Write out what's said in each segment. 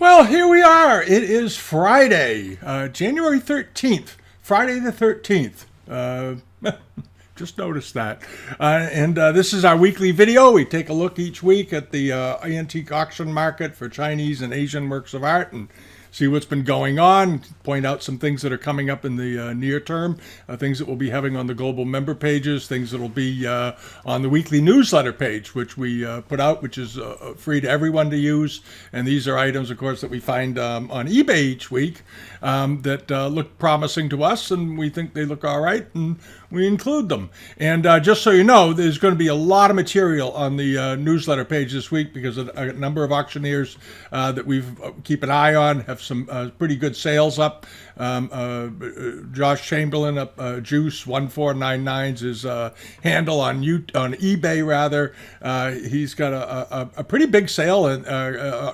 Well, here we are. It is Friday, January 13th, Friday the 13th. Just noticed that. And this is our weekly video. We take a look each week at the antique auction market for Chinese and Asian works of art and see what's been going on, point out some things that are coming up in the near term, things that we'll be having on the global member pages, things that will be on the weekly newsletter page, which we put out, which is free to everyone to use. And these are items, of course, that we find on eBay each week that look promising to us, and we think they look all right, and we include them. And just so you know, there's going to be a lot of material on the newsletter page this week because a number of auctioneers that we keep an eye on have some pretty good sales up. Josh Chamberlain up Juice 1499's his handle on eBay rather. He's got a pretty big sale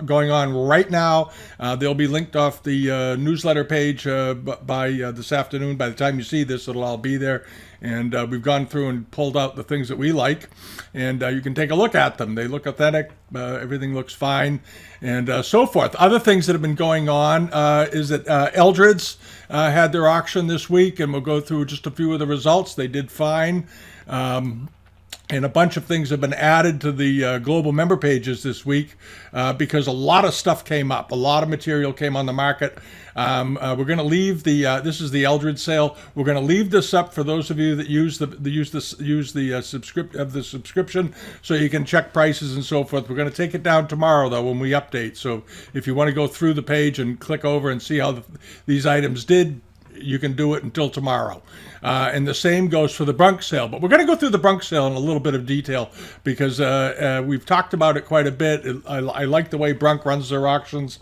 going on right now. They'll be linked off the newsletter page by this afternoon. By the time you see this, it'll all be there. And we've gone through and pulled out the things that we like, and you can take a look at them. They look authentic. Everything looks fine, and so forth. Other things that have been going on is that Eldred's had their auction this week, and we'll go through just a few of the results. They did fine. And a bunch of things have been added to the global member pages this week because a lot of stuff came up. A lot of material came on the market. We're going to leave the. This is the Eldred sale. We're going to leave this up for those of you that use the subscription, so you can check prices and so forth. We're going to take it down tomorrow though when we update. So if you want to go through the page and click over and see how these items did, you can do it until tomorrow. And the same goes for the Bronx Sale. But we're going to go through the Bronx Sale in a little bit of detail because we've talked about it quite a bit. I like the way Bronx runs their auctions.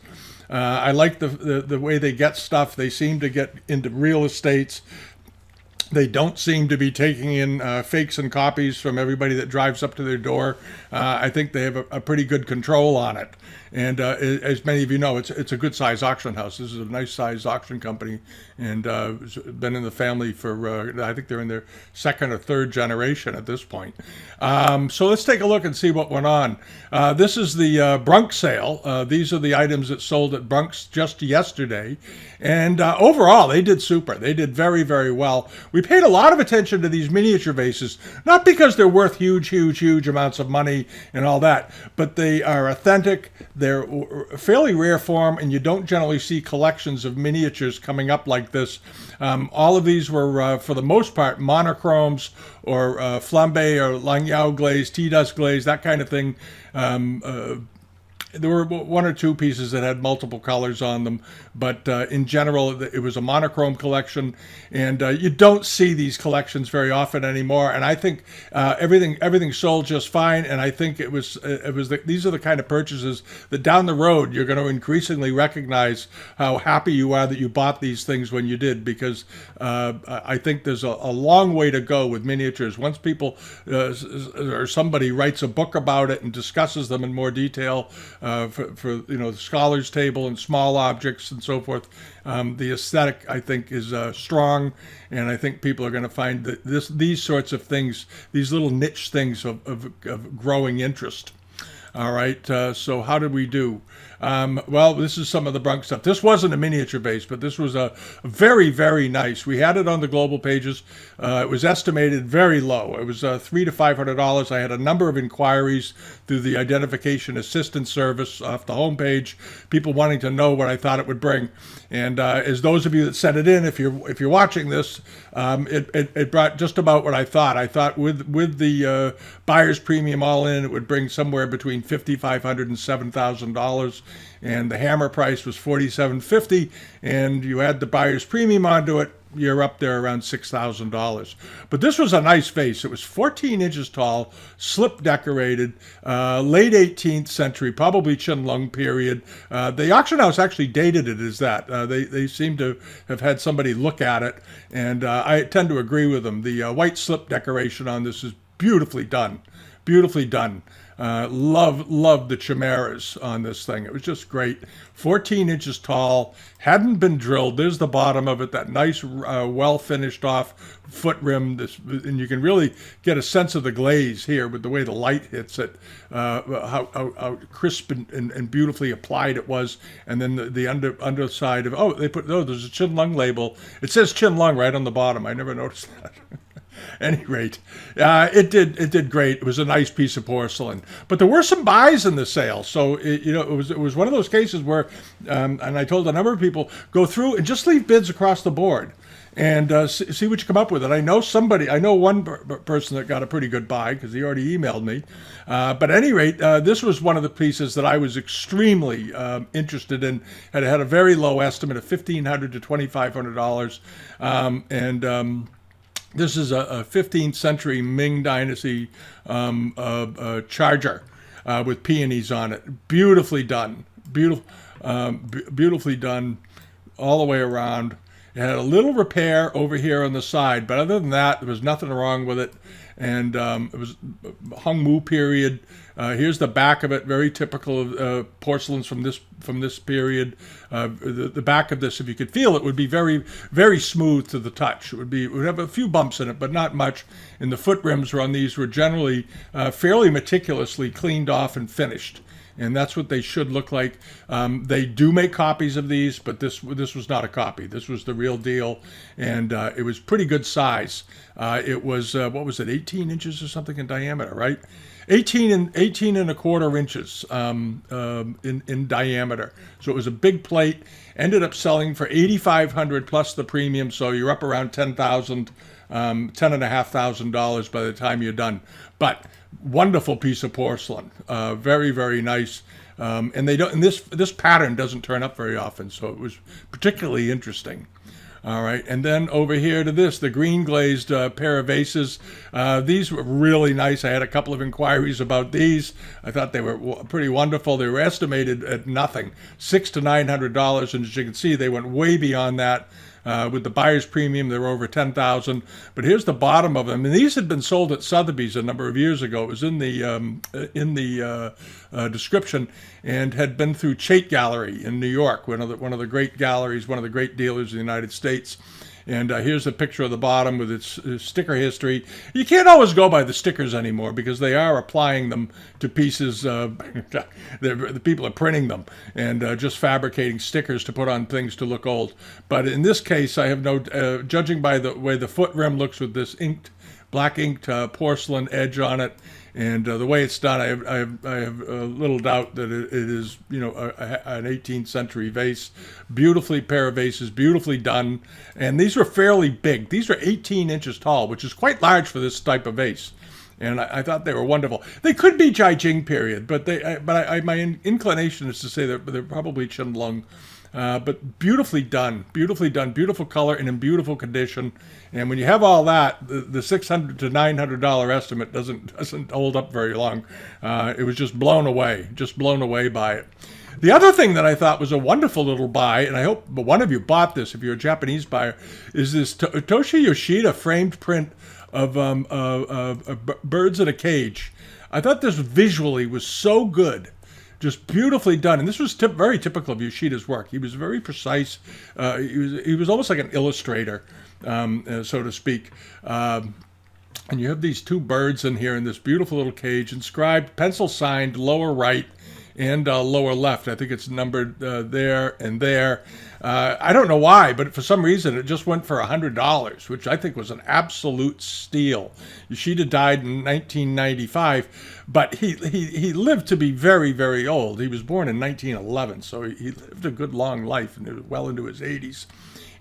I like the way they get stuff. They seem to get into real estates. They don't seem to be taking in fakes and copies from everybody that drives up to their door. I think they have a pretty good control on it. And as many of you know, it's a good-sized auction house. This is a nice-sized auction company, and been in the family for, I think they're in their second or third generation at this point. So let's take a look and see what went on. This is the Bronx Sale. These are the items that sold at Bronx just yesterday. And overall, they did super. They did very, very well. We paid a lot of attention to these miniature vases, not because they're worth huge amounts of money and all that, but they are authentic. They're fairly rare form, and you don't generally see collections of miniatures coming up like this. All of these were, for the most part, monochromes or flambe or langyao glaze, tea dust glaze, that kind of thing. There were one or two pieces that had multiple colors on them, but in general, it was a monochrome collection, and you don't see these collections very often anymore. And I think everything sold just fine. And I think these are the kind of purchases that down the road you're going to increasingly recognize how happy you are that you bought these things when you did, because I think there's a long way to go with miniatures. Once people or somebody writes a book about it and discusses them in more detail. For the scholars table and small objects and so forth, the aesthetic I think is strong, and I think people are going to find that these sorts of things, these little niche things of growing interest. All right, so how did we do? Well, this is some of the Bronx stuff. This wasn't a miniature vase, but this was a very, very nice. We had it on the global pages. It was estimated very low. It was $300 to $500. I had a number of inquiries through the Identification Assistance Service off the homepage, people wanting to know what I thought it would bring. And as those of you that sent it in, if you're watching this, it brought just about what I thought. I thought with the buyer's premium all in, it would bring somewhere between $5,500 and $7,000. And the hammer price was $4,750, and you add the buyer's premium onto it, you're up there around $6,000. But this was a nice vase. It was 14 inches tall, slip decorated, late 18th century, probably Qianlong period. The auction house actually dated it as that. They seem to have had somebody look at it, and I tend to agree with them. The white slip decoration on this is beautifully done. Beautifully done. Love the chimeras on this thing. It was just great. 14 inches tall, hadn't been drilled. There's the bottom of it, that nice, well finished off foot rim. And you can really get a sense of the glaze here with the way the light hits it, how crisp and beautifully applied it was. And then the underside of, there's a Chin Lung label. It says Chin Lung right on the bottom. I never noticed that. Any rate, it did great. It was a nice piece of porcelain, but there were some buys in the sale. So it was one of those cases where, and I told a number of people, go through and just leave bids across the board and see what you come up with. And I know one person that got a pretty good buy because he already emailed me. But at any rate, this was one of the pieces that I was extremely interested in. Had a very low estimate of $1,500 to $2,500, this is a 15th century Ming Dynasty charger with peonies on it. Beautifully done. Beautifully done all the way around. It had a little repair over here on the side, but other than that, there was nothing wrong with it. And it was Hung Mu period. Here's the back of it, very typical of porcelains from this period. The back of this, if you could feel it, would be very, very smooth to the touch. It would have a few bumps in it, but not much. And the foot rims on these were generally fairly meticulously cleaned off and finished. And that's what they should look like. They do make copies of these, but this was not a copy. This was the real deal, and it was pretty good size. It was, 18 inches or something in diameter, right? 18 and a quarter inches in diameter. So it was a big plate. Ended up selling for $8,500 plus the premium, so you're up around $10,000, $10,500 by the time you're done. But wonderful piece of porcelain, very, very nice. And this pattern doesn't turn up very often, so it was particularly interesting. All right, and then over here to the green glazed pair vases. These were really nice. I had a couple of inquiries about these. I thought they were pretty wonderful. They were estimated at nothing, $600 to $900, and as you can see, they went way beyond that. With the buyer's premium, they were over $10,000. But here's the bottom of them, and these had been sold at Sotheby's a number of years ago. It was in the description, and had been through Chait Gallery in New York, one of the great galleries, one of the great dealers in the United States. And here's a picture of the bottom with its sticker history. You can't always go by the stickers anymore because they are applying them to pieces. The people are printing them and just fabricating stickers to put on things to look old. But in this case, I have no, judging by the way the foot rim looks with this black inked porcelain edge on it, and the way it's done, I have little doubt that it is, an 18th century vase. Beautifully pair of vases, beautifully done. And these were fairly big. These are 18 inches tall, which is quite large for this type of vase. And I thought they were wonderful. They could be Jiaqing period, but my inclination is to say that they're probably Chin Lung. But beautifully done, beautiful color and in beautiful condition. And when you have all that, the $600 to $900 estimate doesn't hold up very long. It was just blown away by it. The other thing that I thought was a wonderful little buy, and I hope one of you bought this if you're a Japanese buyer, is this Toshi Yoshida framed print of birds in a cage. I thought this visually was so good. Just beautifully done, and this was very typical of Yoshida's work. He was very precise. He was almost like an illustrator, so to speak. And you have these two birds in here in this beautiful little cage, inscribed, pencil signed, lower right and lower left. I think it's numbered there and there. I don't know why, but for some reason it just went for $100, which I think was an absolute steal. Yoshida died in 1995, but he lived to be very, very old. He was born in 1911, so he lived a good long life and well into his 80s.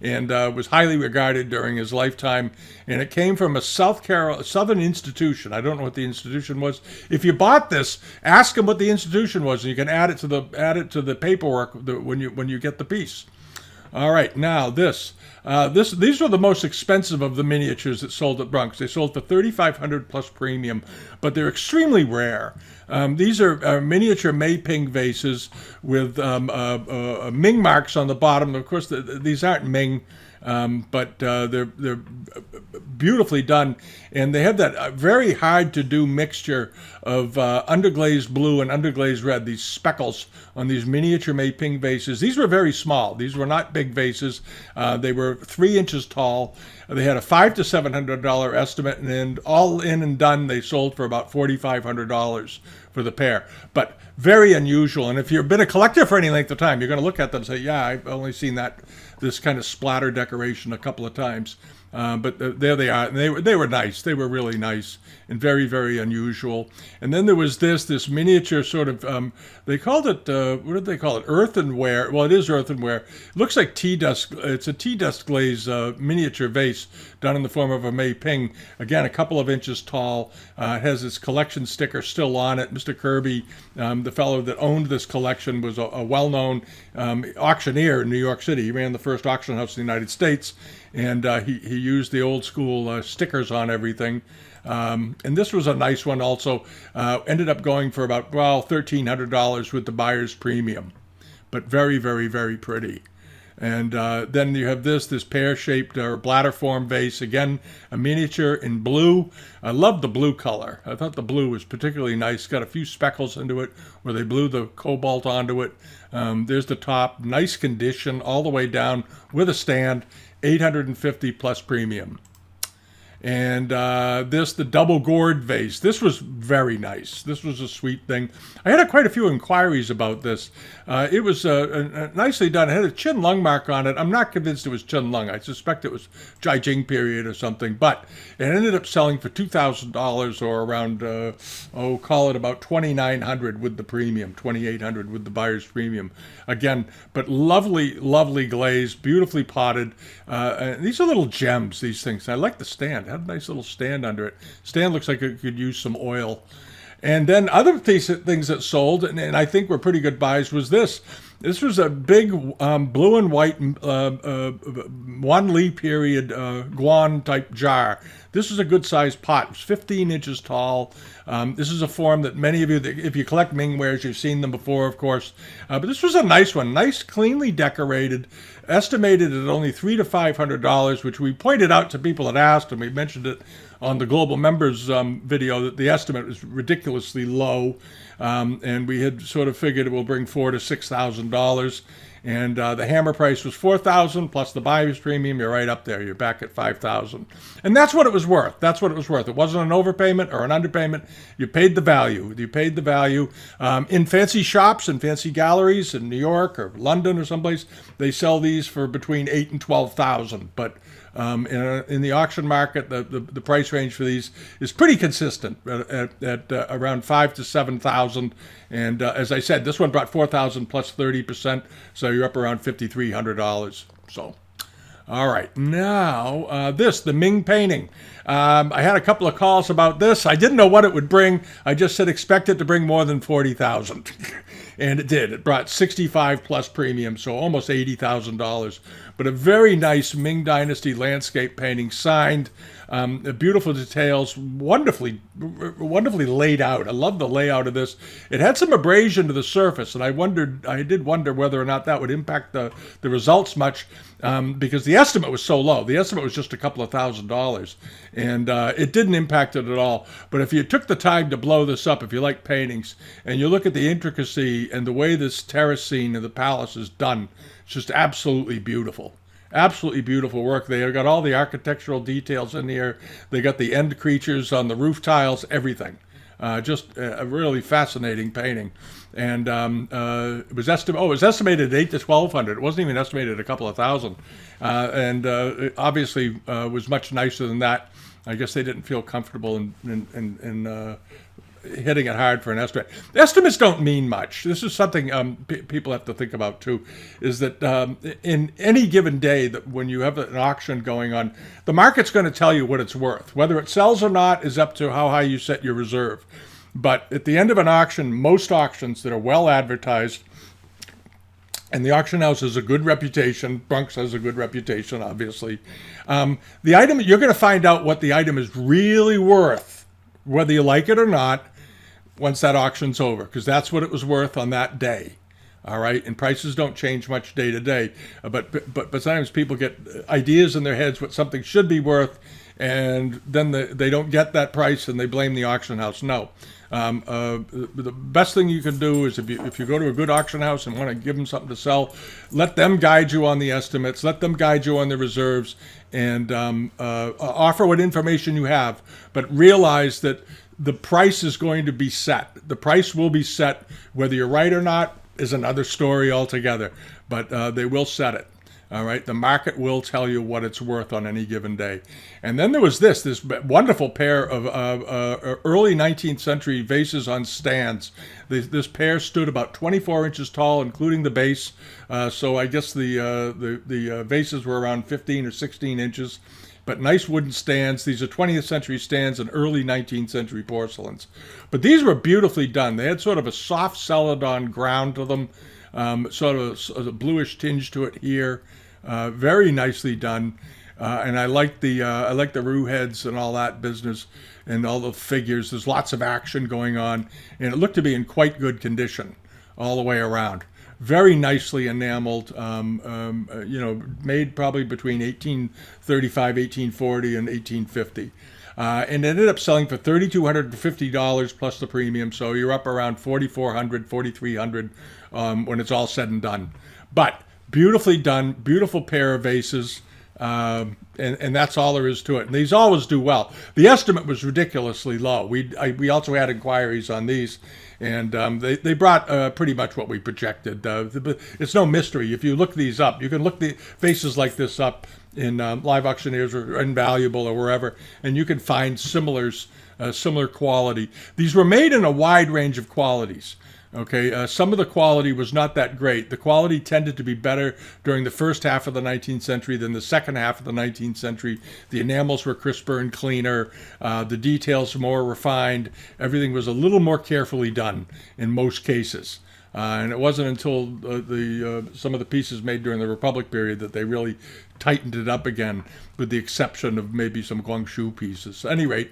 And was highly regarded during his lifetime. And it came from a Southern institution. I don't know what the institution was. If you bought this, ask them what the institution was, and you can add it to the paperwork when you get the piece. All right, now these were the most expensive of the miniatures that sold at Bronx. They sold for $3,500 plus premium, but they're extremely rare. These are miniature Peng vases with Ming marks on the bottom. Of course, these aren't Ming. but they're beautifully done, and they have that very hard to do mixture of underglazed blue and underglazed red, these speckles on these miniature Peng vases. These were very small. These were not big vases. They were 3 inches tall. They had a $500 to $700 estimate, and all in and done, they sold for about $4,500 for the pair. But very unusual. And if you've been a collector for any length of time, you're going to look at them and say, yeah, I've only seen this kind of splatter decoration a couple of times. But there they are. And they were nice. They were really nice and very, very unusual. And then there was this miniature sort of, they called it, what did they call it? Earthenware. Well, it is earthenware. It looks like tea dust. It's a tea dust glaze miniature vase done in the form of a Peng. Again, a couple of inches tall. It has its collection sticker still on it. Mr. Kirby, the fellow that owned this collection, was a well-known auctioneer in New York City. He ran the first auction house in the United States, and he used the old school stickers on everything. And this was a nice one also. Ended up going for about, well, $1,300 with the buyer's premium. But very, very, very pretty. And then you have this pear-shaped or bladder form vase. Again, a miniature in blue. I love the blue color. I thought the blue was particularly nice. Got a few speckles into it where they blew the cobalt onto it. There's the top. Nice condition all the way down with a stand. $850 plus premium. And the double gourd vase. This was very nice. This was a sweet thing. I had quite a few inquiries about this. It was nicely done. It had a chin lung mark on it. I'm not convinced it was chin lung. I suspect it was Jing period or something. But it ended up selling for $2,000 or around, call it about $2,900 with the premium, $2,800 with the buyer's premium. Again, but lovely, lovely glaze, beautifully potted. These are little gems, these things. I like the stand. It had a nice little stand under it. Stand looks like it could use some oil. And then other things that sold, and I think were pretty good buys, was this. This was a big blue and white Wan Li period guan type jar. This is a good sized pot. It's 15 inches tall. This is a form that many of you, if you collect Mingwares, you've seen them before, of course. But this was a nice one. Nice, cleanly decorated. Estimated at only $300 to $500, which we pointed out to people that asked, and we mentioned it on the Global Members video, that the estimate was ridiculously low. And we had sort of figured it will bring $4,000 to $6,000. And the hammer price was $4,000 plus the buyer's premium. You're right up there. You're back at $5,000, and that's what it was worth. That's what it was worth. It wasn't an overpayment or an underpayment. You paid the value. You paid the value. In fancy shops and fancy galleries in New York or London or someplace, they sell these for between $8,000 and $12,000. But in the auction market, the price range for these is pretty consistent at around $5,000 to $7,000. And as I said, this one brought $4,000 plus 30%, so you're up around $5,300. So, all right, now the Ming Painting. I had a couple of calls about this. I didn't know what it would bring. I just said expect it to bring more than $40,000. And it did. It brought 65 plus premium, so almost $80,000. But a very nice Ming Dynasty landscape painting, signed, beautiful details, wonderfully laid out. I love the layout of this. It had some abrasion to the surface, and I did wonder whether or not that would impact the results much, because the estimate was so low. The estimate was just a couple of $1,000s, and it didn't impact it at all. But if you took the time to blow this up, if you like paintings, and you look at the intricacy and the way this terrace scene of the palace is done, it's just absolutely beautiful. Absolutely beautiful work. They got all the architectural details in here. They got the end creatures on the roof tiles, everything. Just a really fascinating painting. And it was estimated at $800 to $1,200. It wasn't even estimated at a couple of thousand. And it obviously was much nicer than that. I guess they didn't feel comfortable in hitting it hard for an estimate. Estimates don't mean much. This is something people have to think about too, is that in any given day, that when you have an auction going on, the market's going to tell you what it's worth. Whether it sells or not is up to how high you set your reserve. But at the end of an auction, most auctions that are well advertised, and the auction house has a good reputation, Bronx has a good reputation, obviously, the item, you're going to find out what the item is really worth, whether you like it or not, once that auction's over, because that's what it was worth on that day. All right, and prices don't change much day to day, but sometimes people get ideas in their heads what something should be worth, and then they don't get that price and they blame the auction house. No, the best thing you can do is if you go to a good auction house and want to give them something to sell, let them guide you on the estimates, let them guide you on the reserves, and offer what information you have, but realize that the price is going to be set. The price will be set, whether you're right or not is another story altogether, but they will set it. All right, the market will tell you what it's worth on any given day. And then there was this wonderful pair of early 19th century vases on stands. This pair stood about 24 inches tall, including the base. So I guess the vases were around 15 or 16 inches. But nice wooden stands. These are 20th century stands and early 19th century porcelains. But these were beautifully done. They had sort of a soft celadon ground to them, sort of a bluish tinge to it here. Very nicely done. And I like the roux heads and all that business and all the figures. There's lots of action going on. And it looked to be in quite good condition all the way around. Very nicely enameled, made probably between 1835, 1840, and 1850. And ended up selling for $3,250 plus the premium, so you're up around $4,400, $4,300 when it's all said and done. But beautifully done, beautiful pair of vases, and that's all there is to it. And these always do well. The estimate was ridiculously low. We also had inquiries on these, and they brought pretty much what we projected. It's no mystery. If you look these up, you can look the vases like this up in Live Auctioneers or Invaluable or wherever, and you can find similar quality. These were made in a wide range of qualities. Okay, some of the quality was not that great. The quality tended to be better during the first half of the 19th century than the second half of the 19th century. The enamels were crisper and cleaner. The details were more refined. Everything was a little more carefully done in most cases. And it wasn't until some of the pieces made during the Republic period that they really tightened it up again, with the exception of maybe some Guangzhou pieces. At any rate,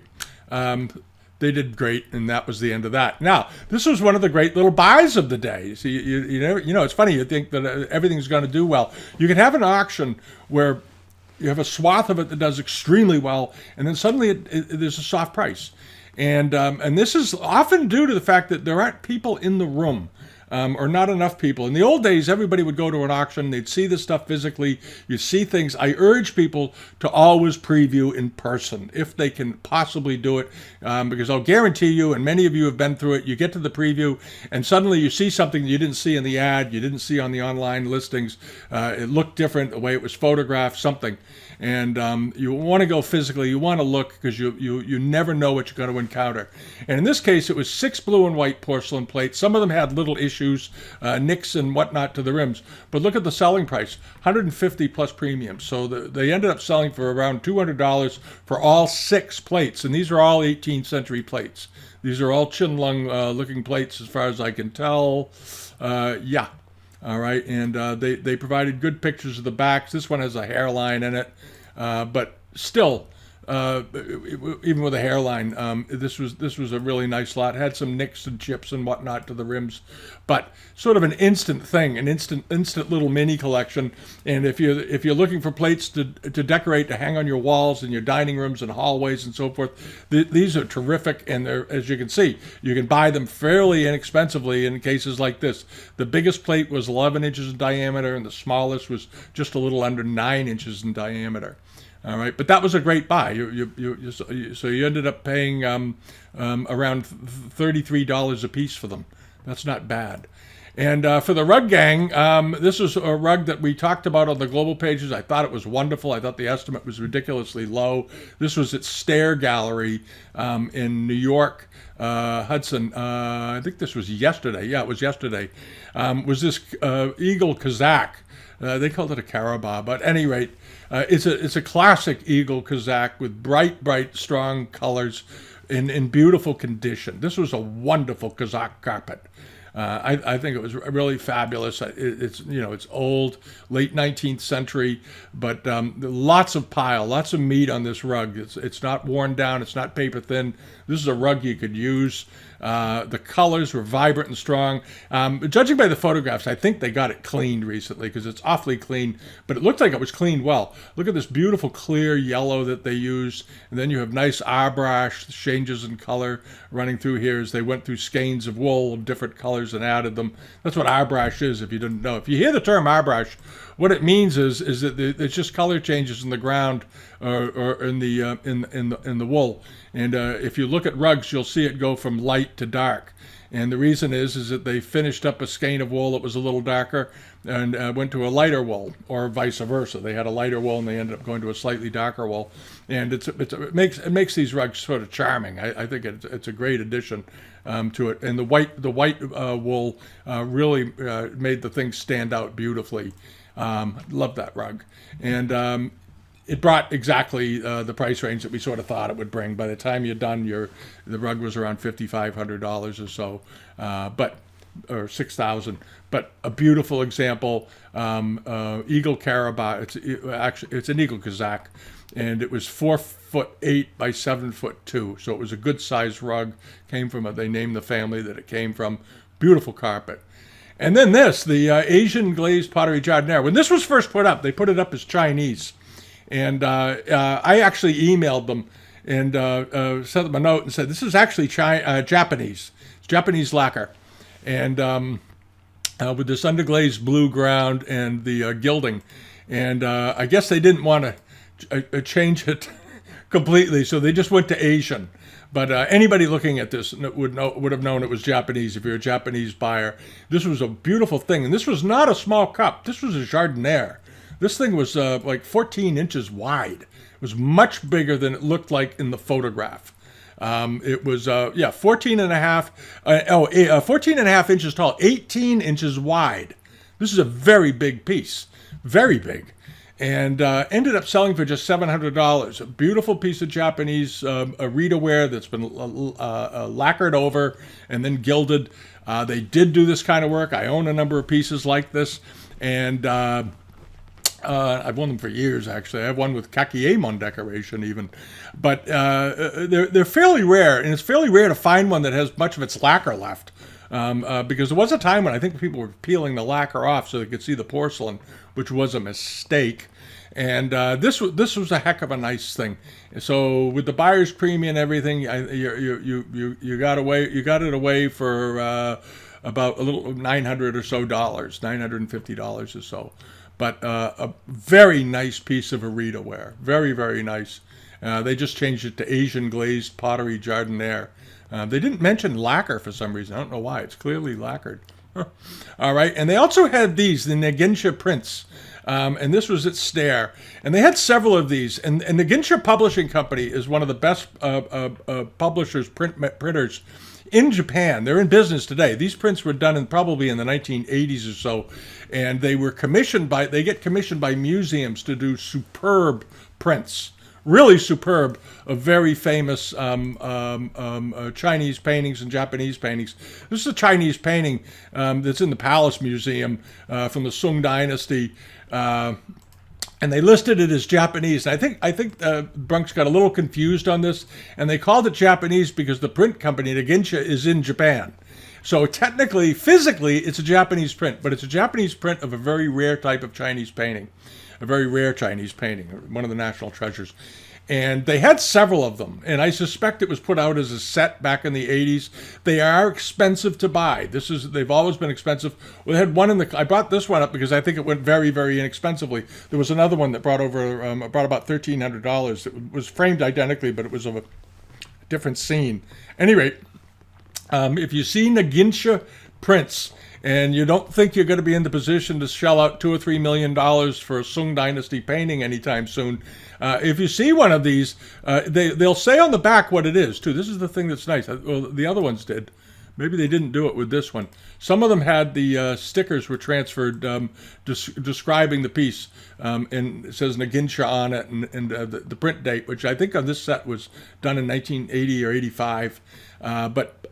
they did great, and that was the end of that. Now, this was one of the great little buys of the day. See, you know, it's funny. You think that everything's going to do well. You can have an auction where you have a swath of it that does extremely well, and then suddenly there's a soft price. And this is often due to the fact that there aren't people in the room. Or not enough people. In the old days, everybody would go to an auction. They'd see the stuff physically. You'd see things. I urge people to always preview in person if they can possibly do it, because I'll guarantee you, and many of you have been through it, you get to the preview and suddenly you see something you didn't see in the ad, you didn't see on the online listings. It looked different, the way it was photographed, something. And you want to go physically. You want to look, because you never know what you're going to encounter. And in this case, it was 6 blue and white porcelain plates. Some of them had little issues, nicks and whatnot to the rims. But look at the selling price, $150 plus premium. So they ended up selling for around $200 for all 6 plates. And these are all 18th century plates. These are all Qinlong looking plates as far as I can tell. Yeah. All right, and they provided good pictures of the backs. This one has a hairline in it, but still, even with a hairline, this was a really nice lot. It had some nicks and chips and whatnot to the rims, but sort of an instant thing, an instant little mini collection. And if you're looking for plates to decorate, to hang on your walls in your dining rooms and hallways and so forth, these are terrific. And they're, as you can see, you can buy them fairly inexpensively in cases like this. The biggest plate was 11 inches in diameter, and the smallest was just a little under 9 inches in diameter. All right, but that was a great buy. So you ended up paying around $33 a piece for them. That's not bad. And for the rug gang, this was a rug that we talked about on the global pages. I thought it was wonderful. I thought the estimate was ridiculously low. This was at Stair Gallery in New York, Hudson. I think this was yesterday. Yeah, it was yesterday. Was this Eagle Kazakh. They called it a Carabao, but at any rate, it's a classic Eagle Kazakh with bright, strong colors in beautiful condition. This was a wonderful Kazakh carpet. I think it was really fabulous. It's it's old, late 19th century, but lots of pile, lots of meat on this rug. It's not worn down. It's not paper thin. This is a rug you could use. The colors were vibrant and strong. Judging by the photographs, I think they got it cleaned recently because it's awfully clean, but it looked like it was cleaned well. Look at this beautiful clear yellow that they used, and then you have nice airbrush changes in color running through here as they went through skeins of wool of different colors and added them. That's what airbrush is, if you didn't know. If you hear the term airbrush, what it means is that it's just color changes in the ground or in the wool. And if you look at rugs, you'll see it go from light to dark. And the reason is that they finished up a skein of wool that was a little darker and went to a lighter wool, or vice versa. They had a lighter wool and they ended up going to a slightly darker wool. And it makes these rugs sort of charming. I think it's a great addition to it. And the white wool really made the thing stand out beautifully. Love that rug. And it brought exactly the price range that we sort of thought it would bring. By the time you're done, the rug was around $5,500 or so, or $6,000. But a beautiful example, Eagle Carabao. It's an Eagle Kazakh, and it was 4'8" by 7'2", so it was a good sized rug. They named the family that it came from. Beautiful carpet. And then the Asian glazed pottery jardiniere. When this was first put up, they put it up as Chinese. And I actually emailed them and sent them a note and said, this is actually Japanese. It's Japanese lacquer. And with this underglazed blue ground and the gilding. And I guess they didn't want to change it completely, so they just went to Asian. But anybody looking at this would have known it was Japanese if you're a Japanese buyer. This was a beautiful thing. And this was not a small cup. This was a jardiniere. This thing was like 14 inches wide. It was much bigger than it looked like in the photograph. It was, 14 and a half inches tall, 18 inches wide. This is a very big piece, very big. And ended up selling for just $700. A beautiful piece of Japanese Arita ware that's been lacquered over and then gilded. They did do this kind of work. I own a number of pieces like this. And I've won them for years, actually. I have one with Kakeyamon decoration even. But they're fairly rare, and it's fairly rare to find one that has much of its lacquer left. Because there was a time when I think people were peeling the lacquer off so they could see the porcelain, which was a mistake. And this was a heck of a nice thing. So with the buyer's premium and everything, you got it away for about a little $900 or so, $950 or so. But a very nice piece of Arita ware. Very, very nice. They just changed it to Asian glazed pottery jardiniere. They didn't mention lacquer for some reason. I don't know why. It's clearly lacquered. All right. And they also had these, the Nagincha Prints. And this was at Stair. And they had several of these. And Nagincha Publishing Company is one of the best publishers, printers in Japan. They're in business today. These prints were done probably in the 1980s or so. And they get commissioned by museums to do superb prints. Really superb, of very famous Chinese paintings and Japanese paintings. This is a Chinese painting that's in the Palace Museum from the Sung Dynasty, and they listed it as Japanese. I think Bronx got a little confused on this, and they called it Japanese because the print company Nagincha is in Japan. So technically, physically, it's a Japanese print, but it's a Japanese print of a very rare type of Chinese painting. A very rare Chinese painting, one of the national treasures. And they had several of them, and I suspect it was put out as a set back in the 80s. They are expensive to buy. They've always been expensive. Well, they had one I brought this one up because I think it went very, very inexpensively. There was another one that brought about $1,300. It was framed identically, but it was of a different scene. Anyway, if you see Nagincha Prints, and you don't think you're going to be in the position to shell out $2 or $3 million for a Sung Dynasty painting anytime soon, if you see one of these, they'll say on the back what it is, too. This is the thing that's nice. Well, the other ones did. Maybe they didn't do it with this one. Some of them had the stickers were transferred describing the piece, and it says Nagincha on it, and the print date, which I think on this set was done in 1980 or 85. But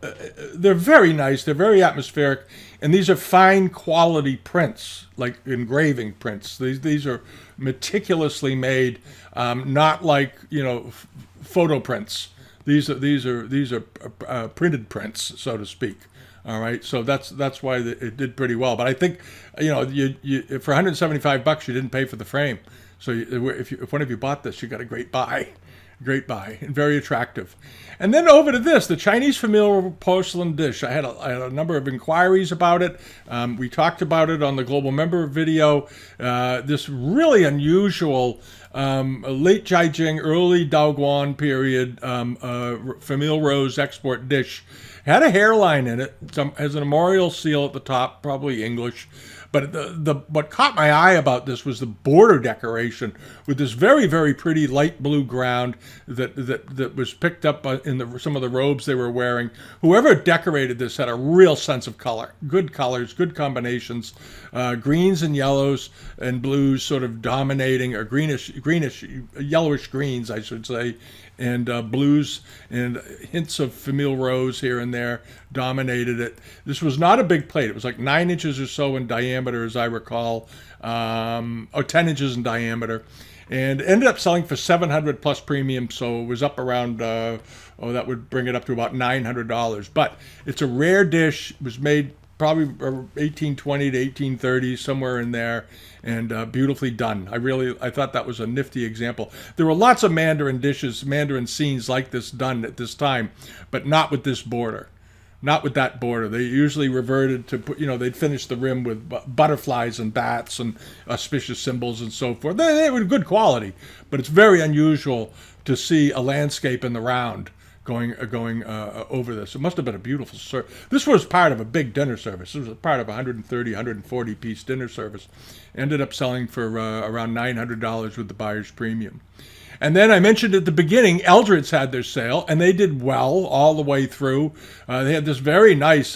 they're very nice. They're very atmospheric, and these are fine quality prints, like engraving prints. These are meticulously made, not like photo prints. These are printed prints, so to speak. All right, so that's why it did pretty well. But I think you for $175 you didn't pay for the frame. So if one of you bought this, you got a great buy. Great buy, and very attractive. And then over to this, the Chinese familiar porcelain dish. I had a number of inquiries about it. We talked about it on the Global Member video. This really unusual late Jiajing, early Daoguan period famille rose export dish. Had a hairline in it. Has a memorial seal at the top, probably English. But what caught my eye about this was the border decoration with this very, very pretty light blue ground that was picked up in some of the robes they were wearing. Whoever decorated this had a real sense of color. Good colors, good combinations. Greens and yellows and blues sort of dominating, or yellowish greens, I should say, and blues and hints of famille rose here and there dominated it. This was not a big plate. It was like 9 inches or so in diameter, as I recall, or 10 inches in diameter, and ended up selling for $700 plus premium. So it was up around, that would bring it up to about $900. But it's a rare dish. It was made probably 1820 to 1830, somewhere in there, and beautifully done. I thought that was a nifty example. There were lots of Mandarin dishes, Mandarin scenes like this done at this time, but not with this border. Not with that border. They usually reverted to they'd finish the rim with butterflies and bats and auspicious symbols and so forth. They were good quality, but it's very unusual to see a landscape in the round going over this. It must have been a beautiful service. This was part of a big dinner service. This was part of a 130, 140 piece dinner service. Ended up selling for around $900 with the buyer's premium. And then I mentioned at the beginning, Eldred's had their sale, and they did well all the way through. They had this very nice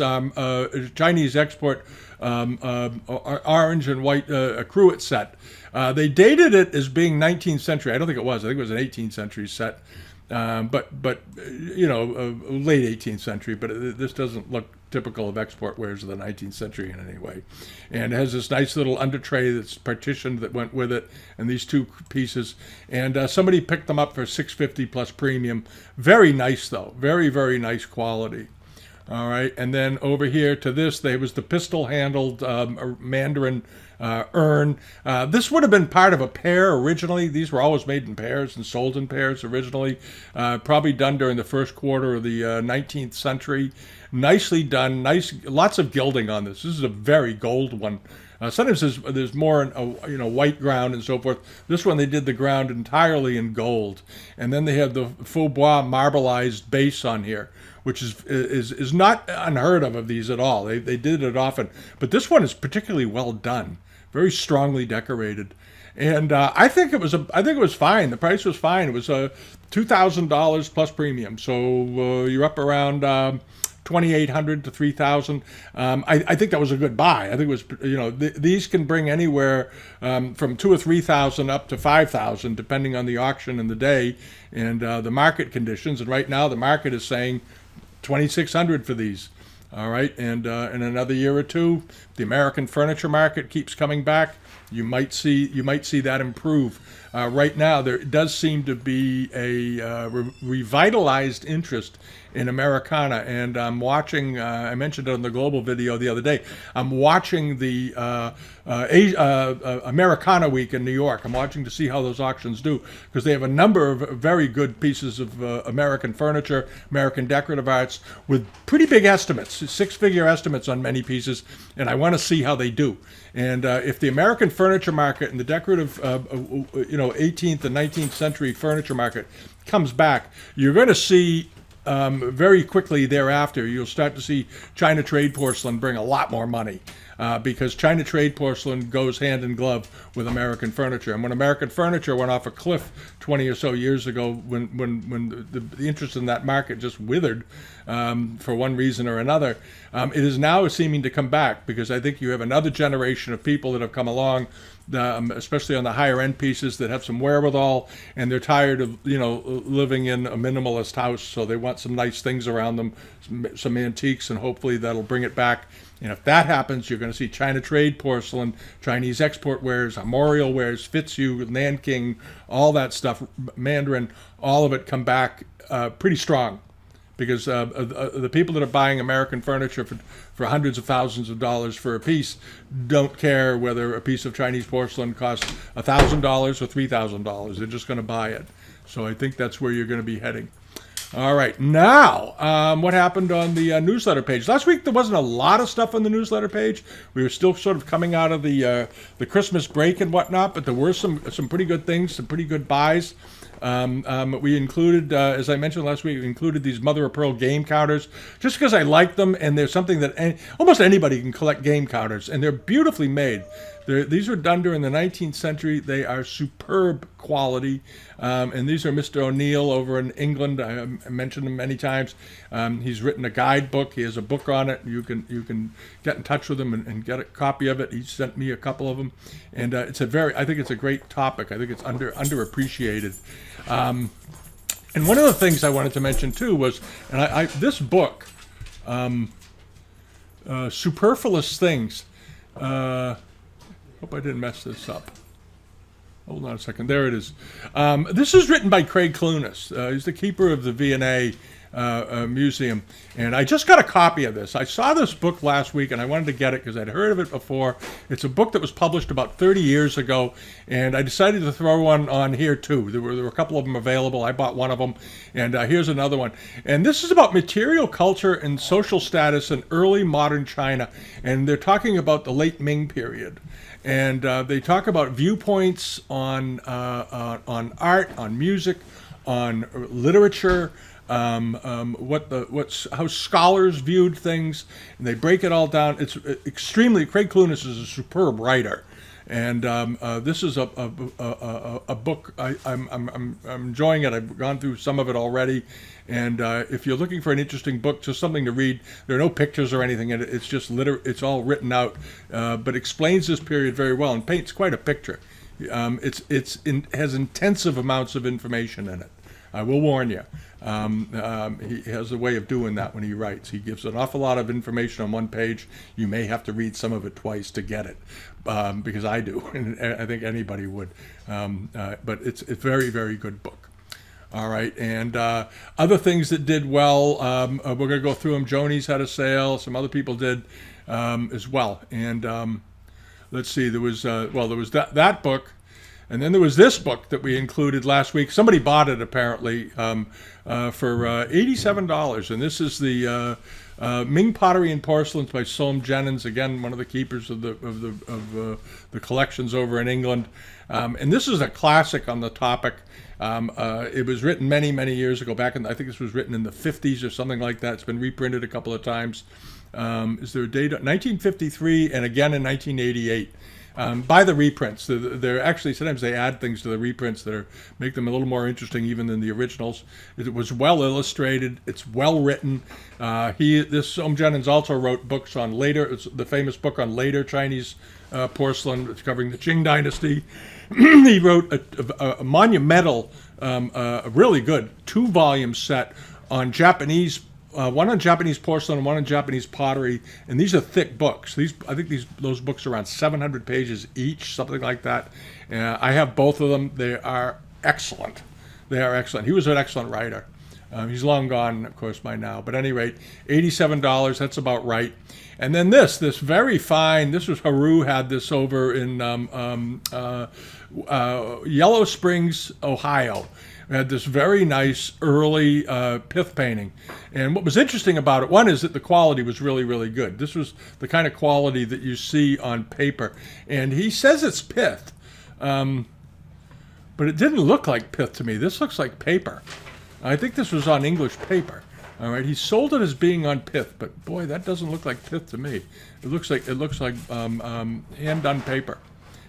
Chinese export orange and white Cuit Set. They dated it as being 19th century. I don't think it was. I think it was an 18th century set. But late 18th century, but this doesn't look typical of export wares of the 19th century in any way. And it has this nice little under tray that's partitioned that went with it, and these two pieces. And somebody picked them up for $650 plus premium. Very nice, though. Very, very nice quality. All right, and then over here to this, there was the pistol-handled Mandarin urn. This would have been part of a pair originally. These were always made in pairs and sold in pairs originally. Probably done during the first quarter of the 19th century. Nicely done. Nice, lots of gilding on this. This is a very gold one. Sometimes there's more white ground and so forth. This one they did the ground entirely in gold, and then they have the faux bois marbleized base on here, which is not unheard of these at all. They did it often, but this one is particularly well done, very strongly decorated, and I think it was fine. The price was fine. It was $2,000 plus premium, so you're up around $2,800 to $3,000. I think that was a good buy. I think it was these can bring anywhere from $2,000 or $3,000 up to $5,000 depending on the auction and the day and the market conditions. And right now the market is saying $2,600 for these. All right, and in another year or two, the American furniture market keeps coming back. You might see that improve. Right now, there does seem to be a revitalized interest in Americana, and I'm watching. I mentioned it on the Global video the other day. I'm watching the Americana Week in New York. I'm watching to see how those auctions do because they have a number of very good pieces of American furniture, American decorative arts with pretty big estimates, six-figure estimates on many pieces, and I want to see how they do. And if the American furniture market and the decorative, 18th and 19th century furniture market comes back, you're going to see very quickly thereafter, you'll start to see China trade porcelain bring a lot more money. Because China trade porcelain goes hand in glove with American furniture. And when American furniture went off a cliff 20 or so years ago, when the interest in that market just withered for one reason or another, it is now seeming to come back, because I think you have another generation of people that have come along, especially on the higher end pieces, that have some wherewithal, and they're tired of living in a minimalist house, so they want some nice things around them, some antiques, and hopefully that'll bring it back. And if that happens, you're going to see China trade porcelain, Chinese export wares, armorial wares, Fitzhugh, Nanking, all that stuff, Mandarin, all of it come back pretty strong. Because the people that are buying American furniture for hundreds of thousands of dollars for a piece don't care whether a piece of Chinese porcelain costs $1,000 or $3,000. They're just going to buy it. So I think that's where you're going to be heading. All right, now, what happened on the newsletter page? Last week, there wasn't a lot of stuff on the newsletter page. We were still sort of coming out of the Christmas break and whatnot, but there were some pretty good things, some pretty good buys. We included, as I mentioned last week, we included these mother of pearl game counters, just because I like them, and they're something that almost anybody can collect game counters, and they're beautifully made. These were done during the 19th century. They are superb quality, and these are Mr. O'Neill over in England. I mentioned him many times. He's written a guidebook. He has a book on it. You can get in touch with him and get a copy of it. He sent me a couple of them, and I think it's a great topic. I think it's underappreciated. And one of the things I wanted to mention too was, this book, Superfluous Things. Hope I didn't mess this up. Hold on a second. There it is. This is written by Craig Clunas. He's the keeper of the V&A Museum. And I just got a copy of this. I saw this book last week, and I wanted to get it because I'd heard of it before. It's a book that was published about 30 years ago, and I decided to throw one on here, too. There were a couple of them available. I bought one of them, and here's another one. And this is about material culture and social status in early modern China, and they're talking about the late Ming period. And they talk about viewpoints on art, on music, on literature, how scholars viewed things, and they break it all down. It's extremely. Craig Clunas is a superb writer, and this is a book. I'm enjoying it. I've gone through some of it already, and if you're looking for an interesting book, just something to read, there are no pictures or anything in it. It's just it's all written out, but explains this period very well and paints quite a picture. Has intensive amounts of information in it. I will warn you. He has a way of doing that when he writes. He gives an awful lot of information on one page. You may have to read some of it twice to get it, because I do, and I think anybody would. But it's a very, very good book. All right, and other things that did well, we're going to go through them. Joni's had a sale. Some other people did as well. And let's see, there was that book. And then there was this book that we included last week. Somebody bought it apparently for $87, and this is the Ming Pottery and Porcelains by Soam Jennings. Again, one of the keepers of the collections over in England. And this is a classic on the topic. It was written many, many years ago. I think this was written in the 50s or something like that. It's been reprinted a couple of times. Is there a date? 1953 and again in 1988. By the reprints. They're actually, sometimes they add things to the reprints that make them a little more interesting even than the originals. It was well illustrated. It's well written. This Soam Jennings also wrote books on it's the famous book on later Chinese porcelain covering the Qing Dynasty. He wrote a monumental, really good 2-volume set on Japanese. One on Japanese porcelain and one on Japanese pottery, and these are thick books. I think those books are around 700 pages each, something like that. I have both of them. They are excellent. They are excellent. He was an excellent writer. He's long gone, of course, by now. But at any rate, $87. That's about right. And then this very fine. This was Haru had this over in Yellow Springs, Ohio. We had this very nice early pith painting. And what was interesting about it, one is that the quality was really, really good. This was the kind of quality that you see on paper. And he says it's pith, but it didn't look like pith to me. This looks like paper. I think this was on English paper. All right, he sold it as being on pith, but boy, that doesn't look like pith to me. It looks like hand done paper,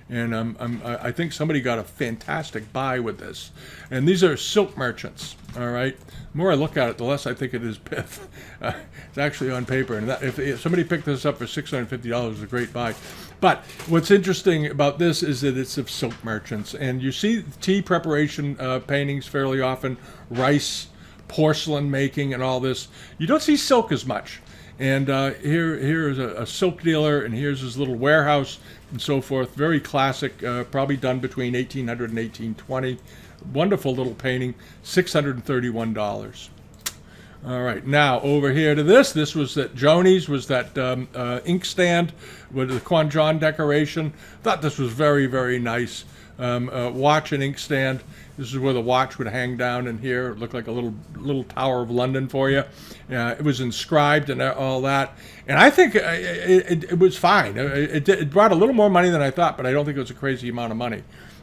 and I think somebody got a fantastic buy with this. And these are silk merchants. All right, the more I look at it, the less I think it is pith. It's actually on paper, and that, if somebody picked this up for $650, it's a great buy. But what's interesting about this is that it's of silk merchants, and you see tea preparation paintings fairly often, rice, porcelain making, and all this. You don't see silk as much. And here is a silk dealer, and here's his little warehouse and so forth. Very classic, probably done between 1800 and 1820. Wonderful little painting, $631. All right, now over here to this. This was at Joni's, was that inkstand with the Quan John decoration. Thought this was very, very nice. Watch and inkstand. This is where the watch would hang down in here. It looked like a little Tower of London for you. It was inscribed and all that. And I think it was fine. It brought a little more money than I thought, but I don't think it was a crazy amount of money.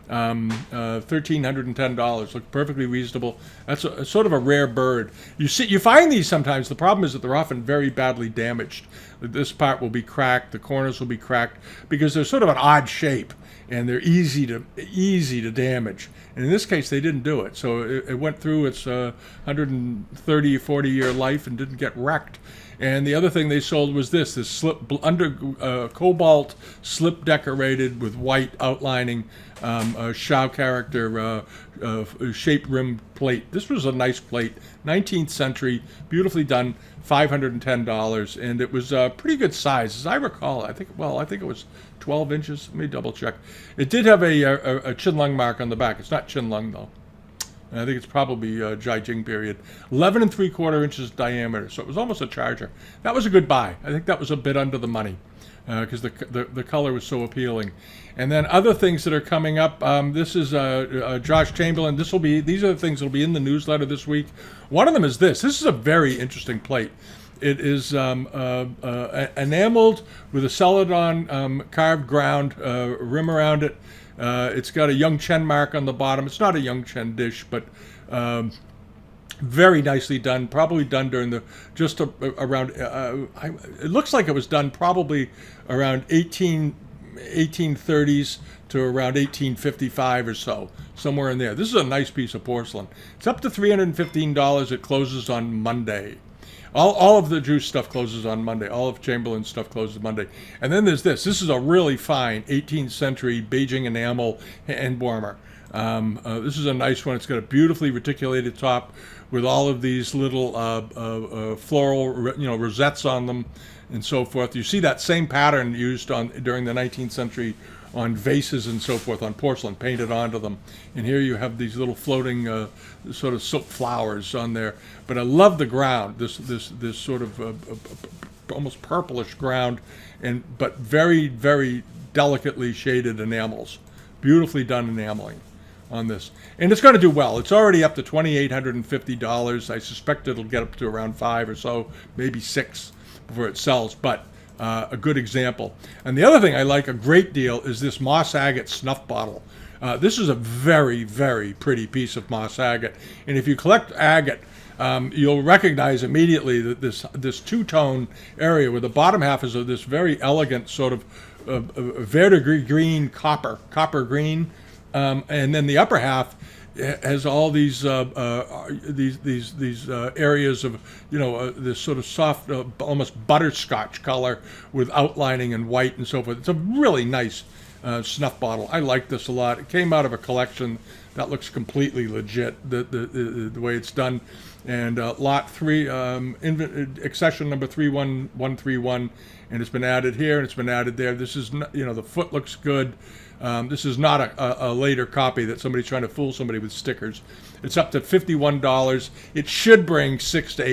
$1,310 looked perfectly reasonable. That's sort of a rare bird. You find these sometimes. The problem is that they're often very badly damaged. This part will be cracked. The corners will be cracked because they're sort of an odd shape, and they're easy to damage. And in this case, they didn't do it. So it went through its 130, 40-year life and didn't get wrecked. And the other thing they sold was this cobalt slip decorated with white outlining Shao character shaped rim plate. This was a nice plate, 19th century, beautifully done, $510, and it was a pretty good size, as I recall. I think it was 12 inches. Let me double check. It did have a Qinlong mark on the back. It's not Qinlong though. I think it's probably Jiajing period. 11 3/4 inches diameter, so it was almost a charger. That was a good buy. I think that was a bit under the money because the color was so appealing. And then other things that are coming up. This is Josh Chamberlain. These are the things that will be in the newsletter this week. One of them is this. This is a very interesting plate. It is enameled with a celadon carved ground rim around it. It's got a Yung Chen mark on the bottom. It's not a Yung Chen dish, but very nicely done. Probably done during around. It looks like it was done probably around 1830s to around 1855 or so, somewhere in there. This is a nice piece of porcelain. It's up to $315. It closes on Monday. All of the Juice stuff closes on Monday. All of Chamberlain's stuff closes Monday. And then there's this. This is a really fine 18th century Beijing enamel hand warmer. This is a nice one. It's got a beautifully reticulated top with all of these little floral, rosettes on them and so forth. You see that same pattern used during the 19th century on vases and so forth, on porcelain, painted onto them. And here you have these little floating sort of silk flowers on there. But I love the ground, this sort of almost purplish ground, but very, very delicately shaded enamels. Beautifully done enameling on this. And it's going to do well. It's already up to $2,850. I suspect it'll get up to around $5 or so, maybe $6 before it sells. But a good example. And the other thing I like a great deal is this moss agate snuff bottle. This is a very, very pretty piece of moss agate. And if you collect agate, you'll recognize immediately that this two-tone area where the bottom half is of this very elegant sort of verdigris green, copper green, and then the upper half has all these areas of this sort of soft, almost butterscotch color with outlining in white and so forth. It's a really nice snuff bottle. I like this a lot. It came out of a collection that looks completely legit. The way it's done, and lot 3, accession number 31131, and it's been added here and it's been added there. This is the foot looks good. This is not a later copy that somebody's trying to fool somebody with stickers. It's up to $51. It should bring $600 to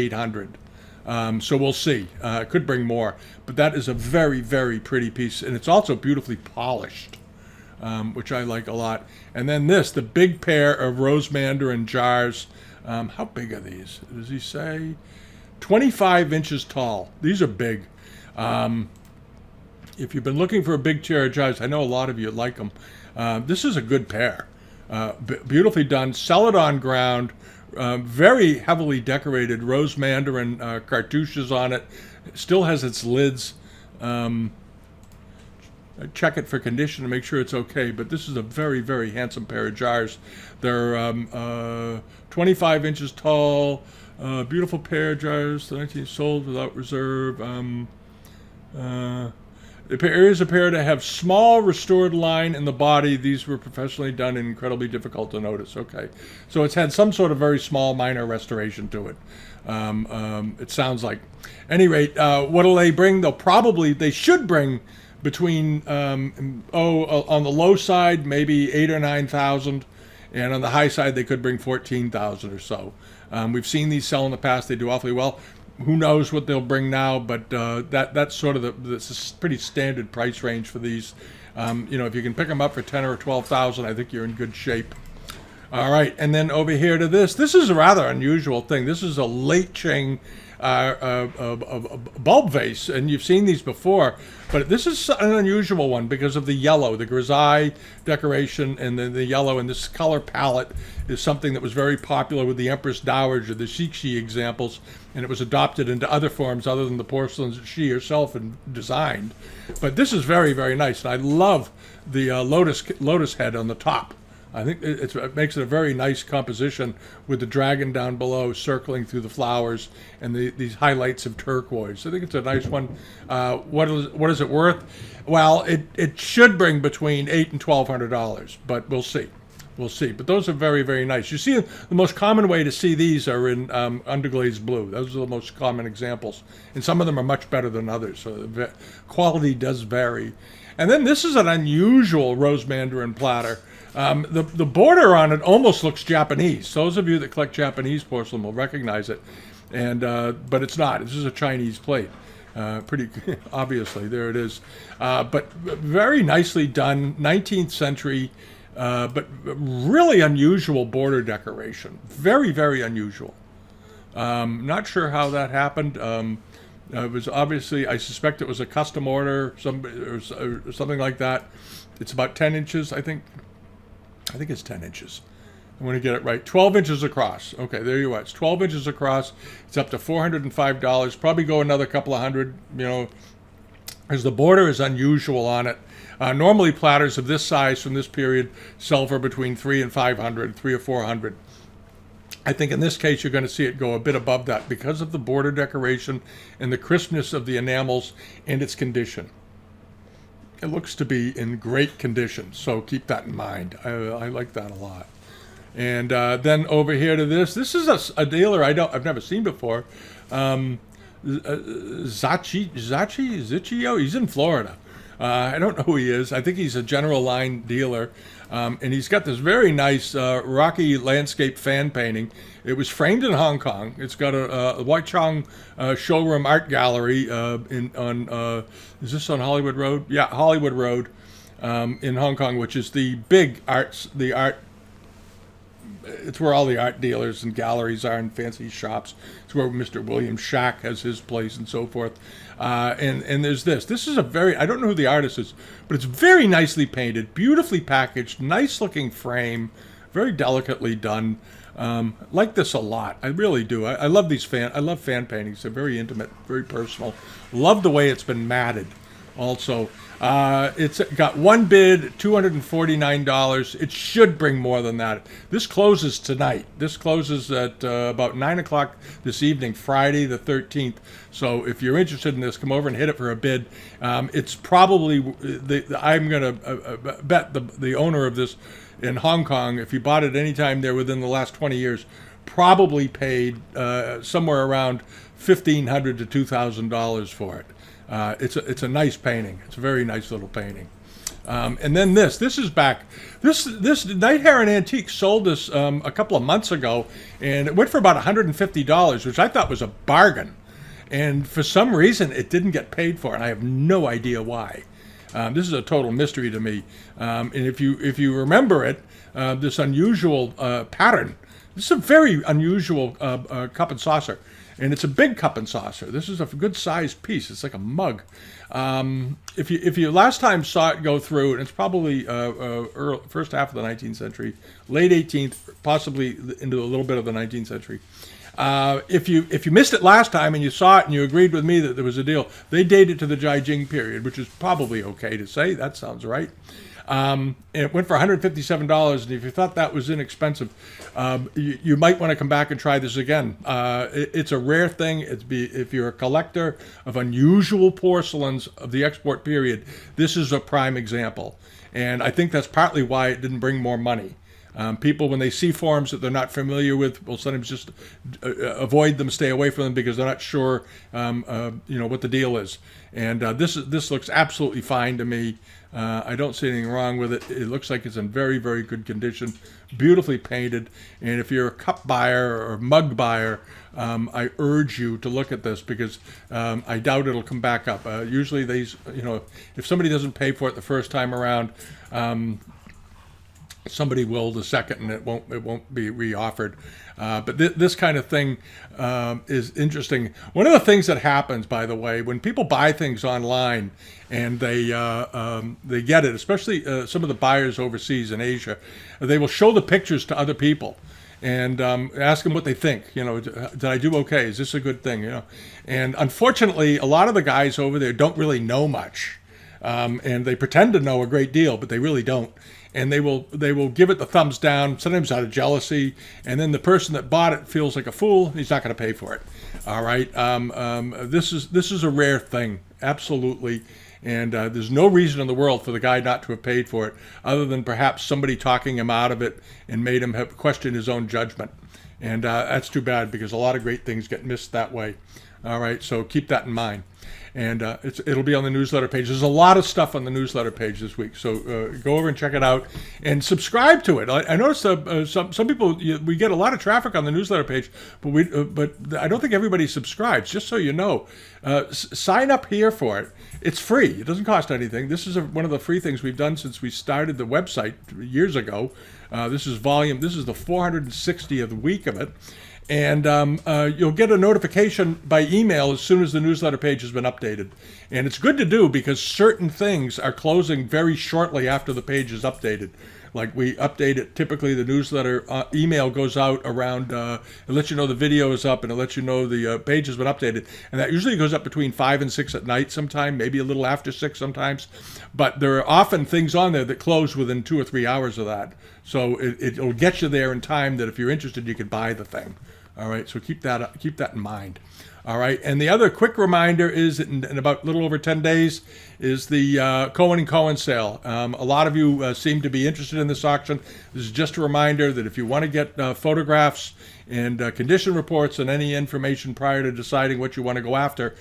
$800. So we'll see. It could bring more. But that is a very, very pretty piece. And it's also beautifully polished, which I like a lot. And then the big pair of rose Mandarin jars. How big are these? Does he say? 25 inches tall. These are big. If you've been looking for a big pair of jars, I know a lot of you like them. This is a good pair. Beautifully done. Celadon ground, very heavily decorated rose mandarin cartouches on it. It still has its lids. I check it for condition to make sure it's okay, but this is a very, very handsome pair of jars. They're 25 inches tall, beautiful pair of jars, 19 sold without reserve. The areas appear to have small restored line in the body. These were professionally done and incredibly difficult to notice. Okay, so it's had some sort of very small minor restoration to it. It sounds like. At any rate, what'll they bring? They should bring between on the low side maybe 8,000 or 9,000, and on the high side they could bring 14,000 or so. We've seen these sell in the past; they do awfully well. Who knows what they'll bring now? But that's sort of that's a pretty standard price range for these. If you can pick them up for 10 or 12,000, I think you're in good shape. All right, and then over here to this. This is a rather unusual thing. This is a late Qing bulb vase, and you've seen these before, but this is an unusual one because of the yellow, the grisaille decoration, and the yellow, and this color palette is something that was very popular with the Empress Dowager, the Xixi examples, and it was adopted into other forms other than the porcelains that she herself had designed. But this is very, very nice, and I love the lotus head on the top. I think it makes it a very nice composition with the dragon down below circling through the flowers and these highlights of turquoise. I think it's a nice one. What is it worth? Well, it should bring between $800 and $1,200, but we'll see. We'll see. But those are very, very nice. You see, the most common way to see these are in underglazed blue. Those are the most common examples. And some of them are much better than others. So the quality does vary. And then this is an unusual rose mandarin platter. The border on it almost looks Japanese. Those of you that collect Japanese porcelain will recognize it, but it's not. This is a Chinese plate. Pretty obviously, there it is. But very nicely done, 19th century, but really unusual border decoration. Very, very unusual. Not sure how that happened. It was obviously, I suspect it was a custom order, or something like that. It's about 10 inches, I think. I think it's 10 inches. I want to get it right. 12 inches across. Okay, there you are. It's 12 inches across. It's up to $405. Probably go another couple of hundred, as the border is unusual on it. Normally, platters of this size from this period sell for between $300 and $500, $300 or $400. I think in this case, you're going to see it go a bit above that because of the border decoration and the crispness of the enamels and its condition. It looks to be in great condition, so keep that in mind. I like that a lot. And then over here to this. This is a dealer I've never seen before. Zichio. He's in Florida. I don't know who he is. I think he's a general line dealer. And he's got this very nice rocky landscape fan painting. It was framed in Hong Kong. It's got a Waichong showroom art gallery is this on Hollywood Road? Yeah, Hollywood Road in Hong Kong, which is the big it's where all the art dealers and galleries are and fancy shops. It's where Mr. William Schack has his place and so forth. And there's this. This is I don't know who the artist is, but it's very nicely painted, beautifully packaged, nice looking frame, very delicately done. Like this a lot. I really do. I love I love fan paintings. They're very intimate, very personal. Love the way it's been matted also. It's got one bid, $249. It should bring more than that. This closes tonight. This closes at about 9 o'clock this evening, Friday the 13th. So if you're interested in this, come over and hit it for a bid. It's probably, I'm going to bet the owner of this in Hong Kong, if he bought it anytime there within the last 20 years, probably paid somewhere around $1,500 to $2,000 for it. It's a nice painting. It's a very nice little painting. And then this is back. This Night Heron Antique sold this a couple of months ago, and it went for about $150, which I thought was a bargain. And for some reason, it didn't get paid for, and I have no idea why. This is a total mystery to me. And if you remember it, this unusual pattern. This is a very unusual cup and saucer. and it's a big cup and saucer. This is a good sized piece. It's like a mug. If you last time saw it go through, and it's probably first half of the 19th century, late 18th, possibly into a little bit of the 19th century. If you missed it last time and you saw it and you agreed with me that there was a deal, they date it to the Jiajing period, which is probably okay to say. That sounds right. It went for $157, and if you thought that was inexpensive, you might want to come back and try this again. It's a rare thing. If you're a collector of unusual porcelains of the export period, this is a prime example. And I think that's partly why it didn't bring more money. People, when they see forms that they're not familiar with, will sometimes just avoid them, stay away from them because they're not sure, what the deal is. And this looks absolutely fine to me. I don't see anything wrong with it. It looks like it's in very, very good condition, beautifully painted. And if you're a cup buyer or mug buyer, I urge you to look at this because I doubt it'll come back up. Usually these, if somebody doesn't pay for it the first time around, somebody will the second, and it won't be reoffered. But this kind of thing is interesting. One of the things that happens, by the way, when people buy things online and they get it, especially some of the buyers overseas in Asia, they will show the pictures to other people and ask them what they think. Did I do okay? Is this a good thing? And unfortunately, a lot of the guys over there don't really know much, and they pretend to know a great deal, but they really don't. And they will give it the thumbs down, sometimes out of jealousy, and then the person that bought it feels like a fool. He's not going to pay for it. All right, this is a rare thing, absolutely, and there's no reason in the world for the guy not to have paid for it, other than perhaps somebody talking him out of it and made him have questioned his own judgment. And that's too bad because a lot of great things get missed that way. All right, so keep that in mind. And it'll be on the newsletter page. There's a lot of stuff on the newsletter page this week, so go over and check it out and subscribe to it. I noticed some people, we get a lot of traffic on the newsletter page, but I don't think everybody subscribes. Just so you know, sign up here for it. It's free. It doesn't cost anything. This is one of the free things we've done since we started the website years ago. This is the 460th week of it. And you'll get a notification by email as soon as the newsletter page has been updated. And it's good to do because certain things are closing very shortly after the page is updated. Like we update it, typically the newsletter email goes out around, it lets you know the video is up and it lets you know the page has been updated. And that usually goes up between 5 and 6 at night sometime, maybe a little after 6 sometimes. But there are often things on there that close within 2 or 3 hours of that. So it'll get you there in time that if you're interested, you could buy the thing. All right, so keep that in mind. All right, and the other quick reminder is that in about a little over 10 days is the Cohen and Cohen sale. A lot of you seem to be interested in this auction. This is just a reminder that if you want to get photographs and condition reports and any information prior to deciding what you want to go after,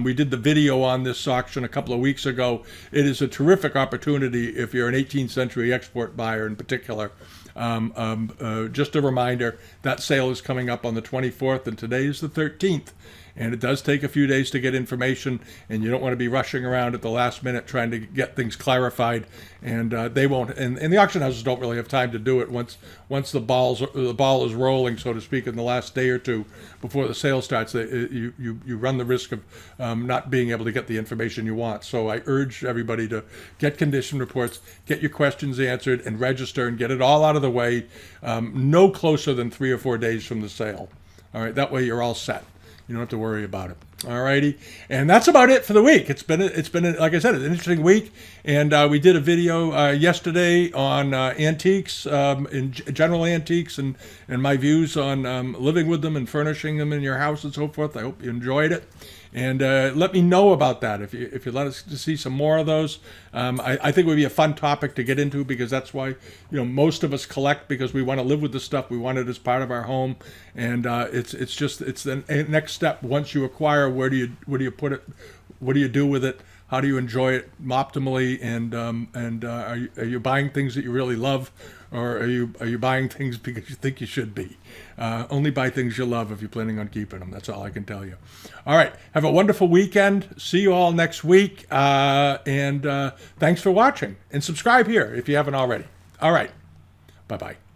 we did the video on this auction a couple of weeks ago. It is a terrific opportunity if you're an 18th century export buyer in particular. Just a reminder, that sale is coming up on the 24th, and today is the 13th. And it does take a few days to get information, and you don't want to be rushing around at the last minute trying to get things clarified. And they won't. And the auction houses don't really have time to do it once the ball is rolling, so to speak, in the last day or two before the sale starts. You run the risk of not being able to get the information you want. So I urge everybody to get condition reports, get your questions answered, and register and get it all out of the way no closer than 3 or 4 days from the sale. All right, that way you're all set. You don't have to worry about it. All righty, and that's about it for the week. It's been like I said, an interesting week, and we did a video yesterday on antiques, in general antiques, and my views on living with them and furnishing them in your house and so forth. I hope you enjoyed it. And let me know about that if you'd let us to see some more of those. I think it would be a fun topic to get into because that's why most of us collect, because we want to live with the stuff. We want it as part of our home, and it's the next step. Once you acquire, where do you put it? What do you do with it? How do you enjoy it optimally? And are you buying things that you really love, or are you buying things because you think you should be? Only buy things you love if you're planning on keeping them. That's all I can tell you. All right. Have a wonderful weekend. See you all next week. And thanks for watching. And subscribe here if you haven't already. All right. Bye-bye.